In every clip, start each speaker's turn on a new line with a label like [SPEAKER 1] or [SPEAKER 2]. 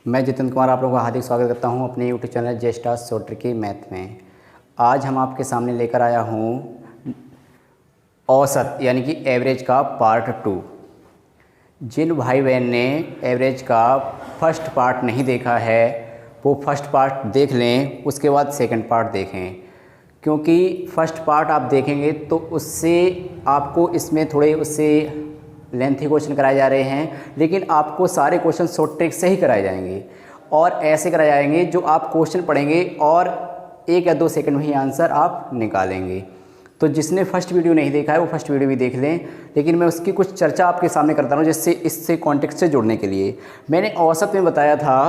[SPEAKER 1] मैं जितेंद्र कुमार आप लोगों का हार्दिक स्वागत करता हूं अपने यूट्यूब चैनल जे स्टार शॉर्ट ट्रिक मैथ में। आज हम आपके सामने लेकर आया हूं औसत यानी कि एवरेज का पार्ट 2। जिन भाई बहन ने एवरेज का फर्स्ट पार्ट नहीं देखा है वो फर्स्ट पार्ट देख लें, उसके बाद सेकंड पार्ट देखें, क्योंकि फर्स्ट पार्ट आप देखेंगे तो उससे आपको इसमें थोड़े उससे लेंथी क्वेश्चन कराए जा रहे हैं, लेकिन आपको सारे क्वेश्चन शॉर्ट ट्रिक से ही कराए जाएंगे और ऐसे कराए जाएंगे जो आप क्वेश्चन पढ़ेंगे और 1 या 2 सेकंड में ही आंसर आप निकालेंगे। तो जिसने फर्स्ट वीडियो नहीं देखा है वो फर्स्ट वीडियो भी देख लें, लेकिन मैं उसकी कुछ चर्चा आपके सामने करता हूँ जिससे इससे कॉन्टेक्स्ट से जोड़ने के लिए। मैंने औसत में बताया था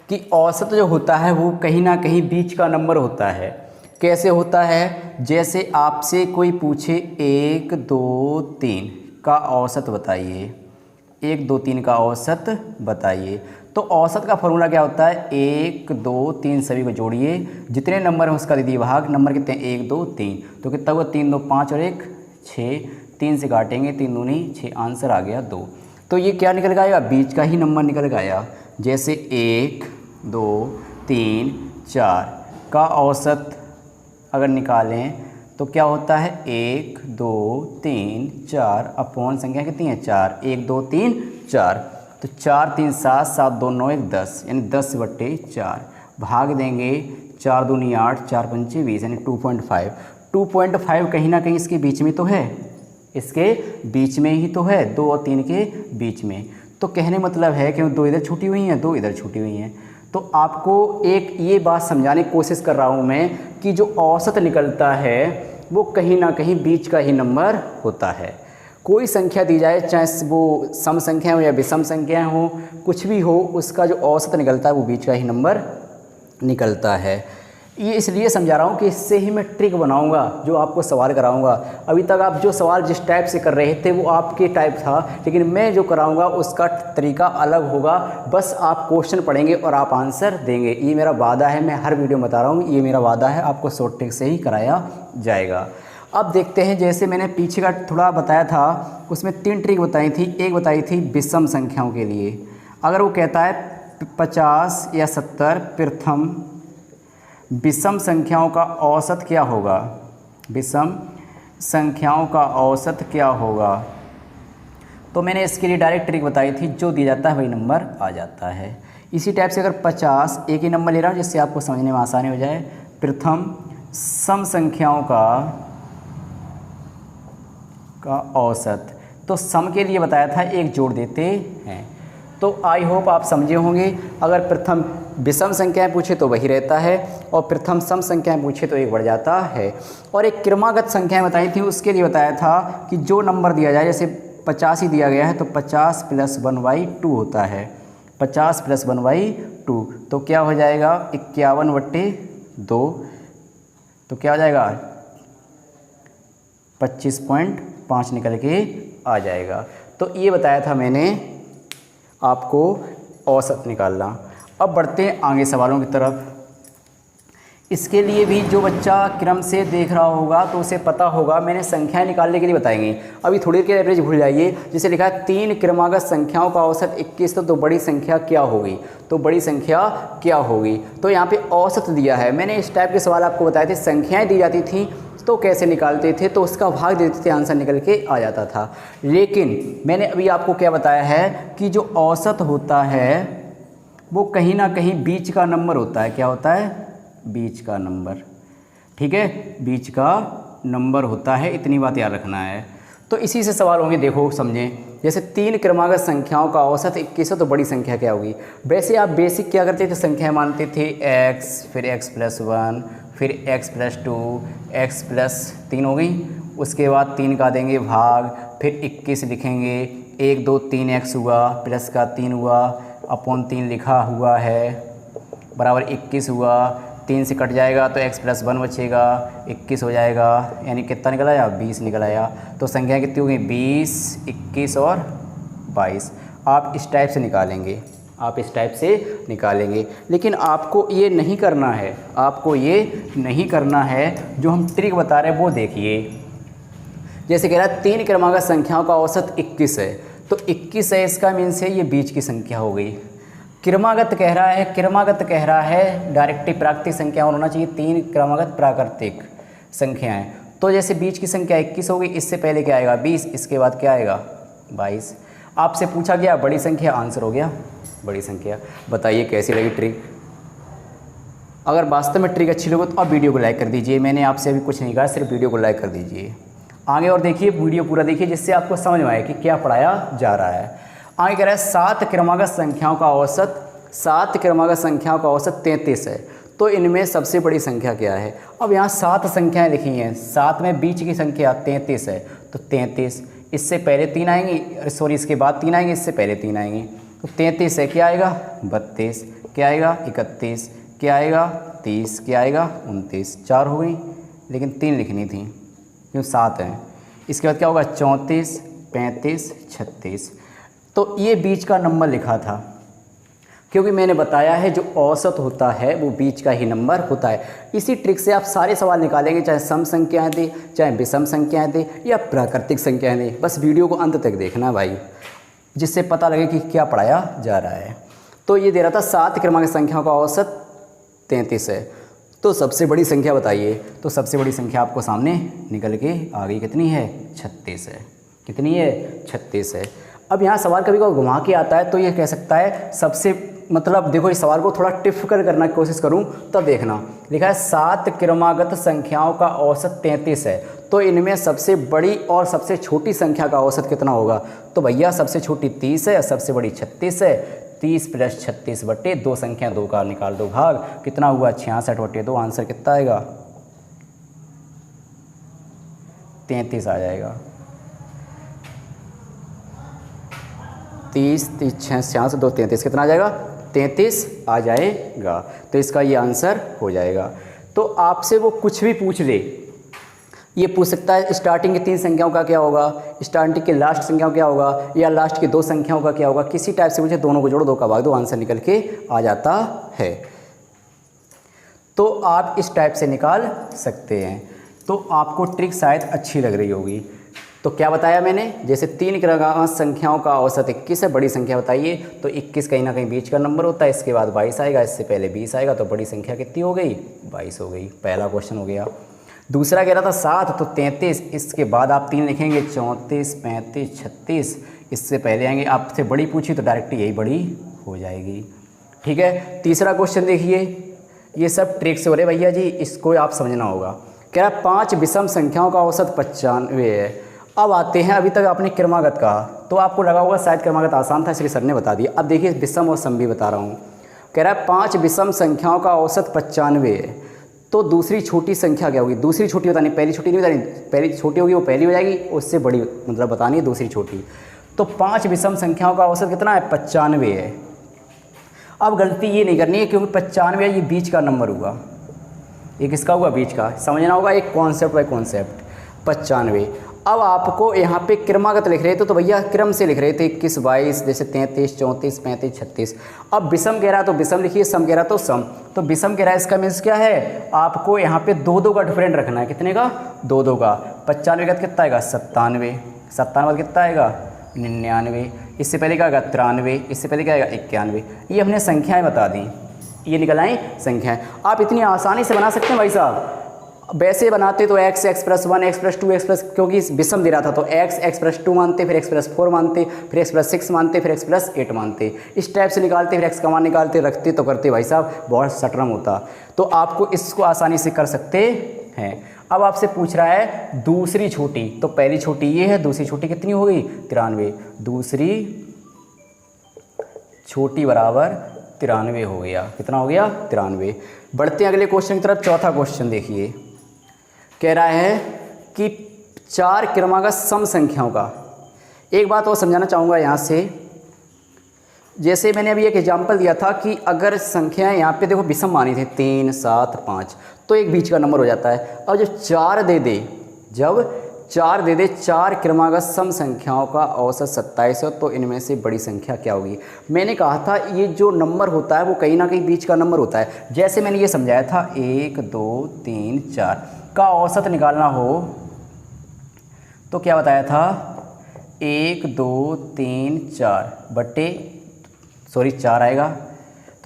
[SPEAKER 1] कि औसत जो होता है वो कहीं ना कहीं बीच का नंबर होता है। कैसे होता है? जैसे आपसे कोई पूछे 1 2 3 का औसत बताइए, 1 2 3 का औसत बताइए, तो औसत का फॉर्मूला क्या होता है? 1 2 3 सभी को जोड़िए, जितने नंबर हैं उसका दीजिए भाग। नंबर कितने हैं? 1 2 3, तो कितना हुआ? 3 2 5 और 1 6, 3 से काटेंगे 3 दूनी 6, आंसर आ गया 2। तो ये क्या निकल गया? बीच का ही नंबर निकल गया। जैसे 1 2 3 4 का औसत अगर निकालें तो क्या होता है? 1 2 3 4 अपॉन संख्या कितनी है? 4, 1 2 3 4, तो 4 3 7, 7 2 9 1 10, यानी 10/4 भाग देंगे। 4 दूनी 8, 4 पंचे 20, यानी 2.5। 2.5 कहीं ना कहीं इसके बीच में तो है, इसके बीच में ही तो है, 2 और 3 के बीच में। तो कहने मतलब है कि 2 इधर छूटी हुई हैं, 2 इधर छूटी हुई हैं। तो आपको एक ये बात समझाने की कोशिश कर रहा हूँ मैं कि जो औसत निकलता है वो कहीं ना कहीं बीच का ही नंबर होता है। कोई संख्या दी जाए, चाहे वो सम संख्या हो या विषम संख्या हो, कुछ भी हो, उसका जो औसत निकलता है वो बीच का ही नंबर निकलता है। ये इसलिए समझा रहा हूँ कि इससे ही मैं ट्रिक बनाऊंगा जो आपको सवाल कराऊंगा। अभी तक आप जो सवाल जिस टाइप से कर रहे थे वो आपके टाइप था, लेकिन मैं जो कराऊंगा उसका तरीका अलग होगा। बस आप क्वेश्चन पढ़ेंगे और आप आंसर देंगे, ये मेरा वादा है। मैं हर वीडियो में बता रहा हूँ, ये मेरा वादा है, आपको शॉर्ट ट्रिक से ही कराया जाएगा। अब देखते हैं, जैसे मैंने पीछे का थोड़ा बताया था उसमें 3 ट्रिक बताई थी। एक बताई थी विषम संख्याओं के लिए। अगर वो कहता है 50 या 70 प्रथम विषम संख्याओं का औसत क्या होगा? विषम संख्याओं का औसत क्या होगा? तो मैंने इसके लिए डायरेक्ट ट्रिक बताई थी, जो दिया जाता है वही नंबर आ जाता है। इसी टाइप से अगर 50, एक ही नंबर ले रहा हूँ जिससे आपको समझने में आसानी हो जाए, प्रथम सम संख्याओं का औसत, तो सम के लिए बताया था 1 जोड़ देते हैं। तो आई होप आप समझे होंगे। अगर प्रथम विषम संख्याएं पूछे तो वही रहता है और प्रथम सम संख्याएं पूछे तो 1 बढ़ जाता है। और एक क्रमागत संख्याएं बताई थी, उसके लिए बताया था कि जो नंबर दिया जाए, जैसे 50 ही दिया गया है तो 50 + 1/2 होता है। 50 + 1/2 तो क्या हो जाएगा? 51/2, तो क्या हो जाएगा? 25.5 निकल के आ जाएगा। तो ये बताया था मैंने आपको औसत निकालना। अब बढ़ते हैं आगे सवालों की तरफ। इसके लिए भी जो बच्चा क्रम से देख रहा होगा तो उसे पता होगा, मैंने संख्याएं निकालने के लिए बताएंगे। अभी थोड़ी देर के एवरेज भूल जाइए। जैसे लिखा है 3 क्रमागत संख्याओं का औसत 21, तो बड़ी संख्या क्या होगी? तो बड़ी संख्या क्या होगी? तो यहाँ पे औसत दिया है। मैंने इस टाइप के सवाल आपको बताए थे, संख्याएँ दी जाती थी तो कैसे निकालते थे, तो उसका भाग देते थे, आंसर निकल के आ जाता था। लेकिन मैंने अभी आपको क्या बताया है कि जो औसत होता है वो कहीं ना कहीं बीच का नंबर होता है। क्या होता है? बीच का नंबर। ठीक है, बीच का नंबर होता है, इतनी बात याद रखना है। तो इसी से सवाल होंगे, देखो समझें। जैसे 3 क्रमागत संख्याओं का औसत 21 है तो बड़ी संख्या क्या होगी? वैसे आप बेसिक क्या करते थे? संख्या मानते थे x, फिर x + 1, फिर x + 2, x + 3 हो गई। उसके बाद 3 का देंगे भाग, फिर 21 लिखेंगे, 1 2 3 x हुआ, प्लस का 3 हुआ, अपॉन 3 लिखा हुआ है, बराबर 21 हुआ। 3 से कट जाएगा तो x + 1 बचेगा, 21 हो जाएगा, यानी कितना निकल आया? 20 निकल आया। तो संख्या कितनी होगी? 20, 21 और 22। आप इस टाइप से निकालेंगे, आप इस टाइप से निकालेंगे। लेकिन आपको ये नहीं करना है, आपको ये नहीं करना है। जो हम ट्रिक बता रहे हैं वो देखिए। जैसे कह रहा है 3 क्रमागत संख्याओं का औसत 21 है, तो 21 है, इसका मीन्स है ये बीच की संख्या हो गई। क्रमागत कह रहा है डायरेक्टिव प्राकृतिक संख्या और होना चाहिए 3 क्रमागत प्राकृतिक संख्याएं। तो जैसे बीच की संख्या 21 होगी, इससे पहले क्या आएगा 20, इसके बाद क्या आएगा 22। आपसे पूछा गया बड़ी संख्या, आंसर हो गया बड़ी संख्या। बताइए कैसी लगी ट्रिक। अगर वास्तव में ट्रिक अच्छी लगे तो आप वीडियो को लाइक कर दीजिए। मैंने आपसे अभी कुछ नहीं कहा, सिर्फ वीडियो को लाइक कर दीजिए। आगे और देखिए, वीडियो पूरा देखिए जिससे आपको समझ में आए कि क्या पढ़ाया जा रहा है। आगे कह रहा है 7 क्रमागत संख्याओं का औसत 33 है। तो इनमें सबसे बड़ी संख्या क्या है। अब यहाँ 7 संख्याएं लिखी हैं, 7 में बीच की संख्या 33 है। तो 33, इससे पहले 3 आएंगी, सॉरी इसके बाद 3 आएंगे, इससे पहले 3 आएंगी। तो 33 है, क्या आएगा 32, क्या आएगा 31, क्या आएगा 30, क्या आएगा 29। 4 हो गई, लेकिन 3 लिखनी थी क्यों 7 है। इसके बाद क्या होगा 34, 35, 36। तो ये बीच का नंबर लिखा था, क्योंकि मैंने बताया है जो औसत होता है वो बीच का ही नंबर होता है। इसी ट्रिक से आप सारे सवाल निकालेंगे, चाहे सम संख्याएं दे, चाहे विषम संख्याएं दे, या प्राकृतिक संख्याएं दे। बस वीडियो को अंत तक देखना भाई, जिससे पता लगे कि क्या पढ़ाया जा रहा है। तो ये दे रहा था 7 क्रमांक संख्याओं का औसत 33 है। तो सबसे बड़ी संख्या बताइए। तो सबसे बड़ी संख्या आपको सामने निकल के आ गई, कितनी है 36 है। कितनी है 36 है। अब यहाँ सवाल कभी कभी घुमा के आता है, तो ये कह सकता है सबसे, मतलब देखो इस सवाल को थोड़ा टिफ कर करना की कोशिश करूँ तब देखना। लिखा है 7 क्रमागत संख्याओं का औसत 33 है। तो इनमें सबसे बड़ी और सबसे छोटी संख्या का औसत कितना होगा। तो भैया सबसे छोटी 30 है, सबसे बड़ी 36 है। 30 + 36 बटे 2 संख्या 2 का निकाल दो भाग, कितना हुआ 66/2। आंसर कितना आएगा 33 आ जाएगा। 30 × 66 2 33, कितना आ जाएगा 33 आ जाएगा। तो इसका ये आंसर हो जाएगा। तो आपसे वो कुछ भी पूछ ले, ये पूछ सकता है स्टार्टिंग की 3 संख्याओं का क्या होगा, स्टार्टिंग की लास्ट संख्याओं क्या होगा, या लास्ट की 2 संख्याओं का क्या होगा। किसी टाइप से मुझे दोनों को जोड़ो, 2 का भाग दो, आंसर निकल के आ जाता है। तो आप इस टाइप से निकाल सकते हैं। तो आपको ट्रिक शायद अच्छी लग रही होगी। तो क्या बताया मैंने, जैसे 3 क्रमांक संख्याओं का औसत 21 है, बड़ी संख्या बताइए। तो 21 कहीं ना कहीं बीच का नंबर होता है, इसके बाद 22 आएगा, इससे पहले 20 आएगा। तो बड़ी संख्या कितनी हो गई 22 हो गई। पहला क्वेश्चन हो गया। दूसरा कह रहा था 7, तो 33, इसके बाद आप 3 लिखेंगे 34, 35, 36, इससे पहले आएंगे। आपसे बड़ी पूछी तो डायरेक्ट यही बड़ी हो जाएगी। ठीक है। तीसरा क्वेश्चन देखिए, ये सब ट्रिक्स हो रहे भैया जी, इसको आप समझना होगा। कह रहा 5 विषम संख्याओं का औसत 95 है। अब आते हैं, अभी तक आपने क्रमागत कहा तो आपको लगा होगा शायद क्रमागत आसान था इसलिए सर ने बता दिया। अब देखिए विषम और सम भी बता रहा हूँ। कह रहा है 5 विषम संख्याओं का औसत 95 है। तो दूसरी छोटी संख्या क्या होगी, दूसरी छोटी बतानी, पहली छोटी नहीं बतानी। पहली छोटी होगी वो पहली हो जाएगी, उससे बड़ी मतलब बतानी है दूसरी छोटी। तो 5 विषम संख्याओं का औसत कितना है 95 है। अब गलती ये नहीं करनी है क्योंकि 95 ये बीच का नंबर हुआ, ये किसका हुआ बीच का, समझना होगा एक कॉन्सेप्ट बाय कॉन्सेप्ट। 95 अब आपको यहाँ पे क्रमागत लिख रहे थे तो भैया क्रम से लिख रहे थे 21, 22, जैसे 33, 34, 35, 36। अब विषम कह रहा तो विषम लिखिए, सम कह रहा तो सम। तो विषम कह रहा है इसका मीन्स क्या है, आपको यहाँ पे 2-2 का डिफरेंट रखना है। कितने का 2-2 का। 95 का कितना आएगा 97, 97 कितना आएगा 99, इससे पहले क्या आएगा 93, इससे पहले क्या आएगा 91। ये हमने संख्याएँ बता दी, ये निकल आई संख्याएँ। आप इतनी आसानी से बना सकते हैं भाई साहब। वैसे बनाते तो x + 1 x + 2 x+, क्योंकि विषम दे रहा था तो x + 2 मानते, फिर x + 4 मानते, फिर x + 6 मानते, फिर x + 8 मानते। इस टाइप से निकालते, फिर x का मान निकालते, रखते तो करते भाई साहब बहुत सटरम होता। तो आपको इसको आसानी से कर सकते हैं। अब आपसे पूछ रहा है दूसरी छोटी, तो पहली छोटी ये है, दूसरी छोटी कितनी हो गई 93, दूसरी छोटी बराबर 93 हो गया। कितना हो गया 93। बढ़ते हैं अगले क्वेश्चन की तरफ। चौथा क्वेश्चन देखिए, कह रहा है कि 4 क्रमागत सम संख्याओं का। एक बात और समझाना चाहूँगा यहाँ से, जैसे मैंने अभी एक एग्जांपल दिया था कि अगर संख्याएं यहाँ पे देखो विषम मानी थी 3, 7, 5, तो एक बीच का नंबर हो जाता है। और जब 4 दे दे, जब 4 दे दे, 4 क्रमागत सम संख्याओं का औसत 27 है, तो इनमें से बड़ी संख्या क्या होगी। मैंने कहा था ये जो नंबर होता है वो कहीं ना कहीं बीच का नंबर होता है। जैसे मैंने ये समझाया था 1, 2, 3, 4 का औसत निकालना हो तो क्या बताया था 1, 2, 3, 4 बटे 4 आएगा,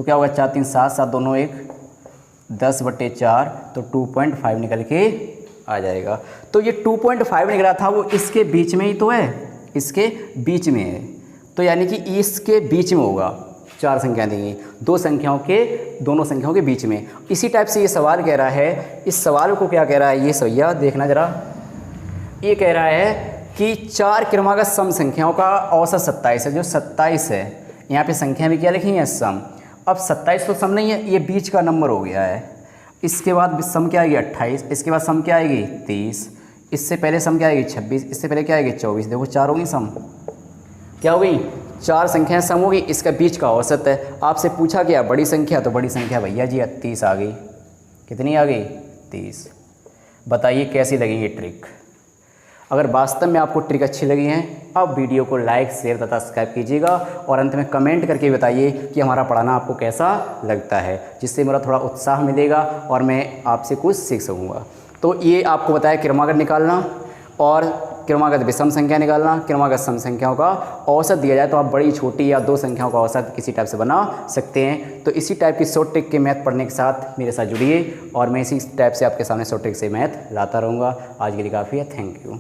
[SPEAKER 1] तो क्या होगा 4 3 7 7 दोनों एक 10/4 तो 2.5 निकल के आ जाएगा। तो ये 2.5 निकला था वो इसके बीच में ही तो है, इसके बीच में है, तो यानी कि इसके बीच में होगा। 4 संख्या देंगी, दोनों संख्याओं के बीच में। इसी टाइप से ये सवाल कह रहा है, इस सवाल को क्या कह रहा है ये सभैया देखना ज़रा। ये कह रहा है कि 4 क्रमागत सम संख्याओं का औसत 27 है, जो 27 है यहाँ पे संख्या भी क्या लिखी है सम। अब 27 तो सम नहीं है, ये बीच का नंबर हो गया है। इसके बाद सम क्या आएगी 28, इसके बाद सम क्या आएगी 30, इससे पहले सम क्या आएगी 26, इससे पहले क्या आएगी 24। देखो 4 होगी सम, क्या हो गई 4 संख्याएं सम होगी, इसका बीच का औसत है। आपसे पूछा गया बड़ी संख्या, तो बड़ी संख्या भैया जी 30 आ गई। कितनी आ गई 30। बताइए कैसी लगी ये ट्रिक। अगर वास्तव में आपको ट्रिक अच्छी लगी है, अब वीडियो को लाइक शेयर तथा सब्सक्राइब कीजिएगा और अंत में कमेंट करके बताइए कि हमारा पढ़ाना आपको कैसा लगता है, जिससे मेरा थोड़ा उत्साह मिलेगा और मैं आपसे कुछ सीख सकूँगा। तो ये आपको बताया क्रमागत निकालना और क्रमागत विषम संख्या निकालना, क्रमागत सम संख्याओं का औसत दिया जाए तो आप बड़ी छोटी या 2 संख्याओं का औसत किसी टाइप से बना सकते हैं। तो इसी टाइप की शॉर्ट ट्रिक के मैथ पढ़ने के साथ मेरे साथ जुड़िए और मैं इसी टाइप से आपके सामने शॉर्ट ट्रिक से मैथ लाता रहूँगा। आज के लिए काफ़ी है, थैंक यू।